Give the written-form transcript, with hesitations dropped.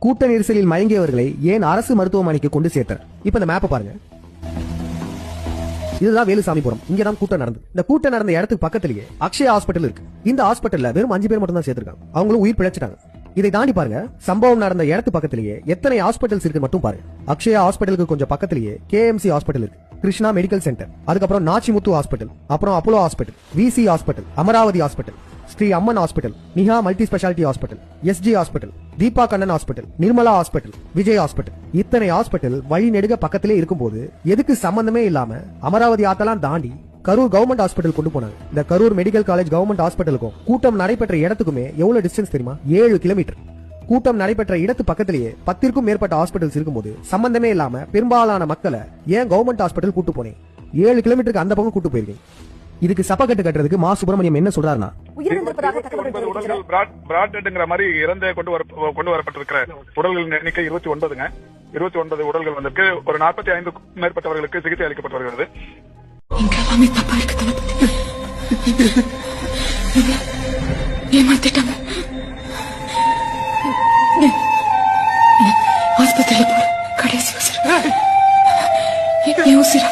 கூட்ட நெரிசலில் மயங்கியவர்களை ஏன் அரசு மருத்துவமனைக்கு கொண்டு சேர்த்தார்? இப்ப இந்த மேப்பை பாருங்க. இதுதான் வேலுசாமிபுரம். இங்கதான் கூட்டம் நடந்தது. இந்த கூட்டம் நடந்த இடத்துக்கு பக்கத்திலேயே அக்ஷயா ஹாஸ்பிட்டல் இருக்கு. இந்த ஹாஸ்பிட்டல்ல வெறும் 5 பேர் மட்டும் தான் சேர்த்திருக்காங்க. அவங்களும் உயிர் பிழைச்சிட்டாங்க. இதை தாண்டி பாருங்க, சம்பவம் நடந்த இடத்து பக்கத்திலேயே எத்தனை ஹாஸ்பிட்டல்ஸ் இருக்கு மட்டும் பாருங்க. அக்ஷயா ஹாஸ்பிட்டலுக்கு கொஞ்சம் பக்கத்திலேயே KMC ஹாஸ்பிட்டல் இருக்கு, கிருஷ்ணா மெடிக்கல் சென்டர், அதுக்கப்புறம் நாச்சிமுத்து ஹாஸ்பிட்டல், அப்புறம் Apollo hospital, VC hospital, Amaravathi hospital, Sri Amman hospital, Niha multi speciality hospital, SG hospital, Deepa Kannan hospital, Nirmala hospital, Vijay hospital. இத்தனை ஹாஸ்பிட்டல் வழி நெடுக பக்கத்திலே இருக்கும்போது எதுக்கு சம்பந்தமே இல்லாம அமராவதி ஆத்தெல்லாம் தாண்டி கரூர் கவர்மெண்ட் ஹாஸ்பிட்டல் கொண்டு போனாங்க? இந்த கரூர் மெடிக்கல் காலேஜ் கவர்மெண்ட் ஹாஸ்பிட்டலுக்கும் கூட்டம் நடைபெற்ற இடத்துக்குமே எவ்வளவு டிஸ்டன்ஸ் தெரியுமா? 7 கிலோமீட்டர். கூட்டம் நடைபெற்ற இடத்து பக்கத்திலேயே 10க்கும் மேற்பட்ட ஹாஸ்பிட்டல்ஸ் இருக்கும்போது சம்பந்தமே இல்லாம பெரும்பாலான மக்களை ஏன் கவர்மெண்ட் ஹாஸ்பிட்டல் கூட்டு போனேன்? 7 கிலோமீட்டருக்கு அந்த பக்கம் கூட்டு போயிருக்கீங்க. இதுக்கு சப்பக்கட்டு கட்டுறதுக்கு மா சுப்பிரமணியம் என்ன சொல்றாருன்னா, உடல்கள் பிராட்ங்கிற மாதிரி இறந்த கொண்டு வரப்பட்டிருக்கிற உடல்களின் எண்ணிக்கை 29ங்க. 29 உடல்கள் வந்திருக்கு. ஒரு 45க்கும் மேற்பட்டவர்களுக்கு சிகிச்சை அளிக்கப்பட்டு வருகிறது. எல்லாமே தப்பா இருக்கு. ஏமாத்திட்டாங்க. ஆஸ்பத்திரியில போற கடைசி உசிர்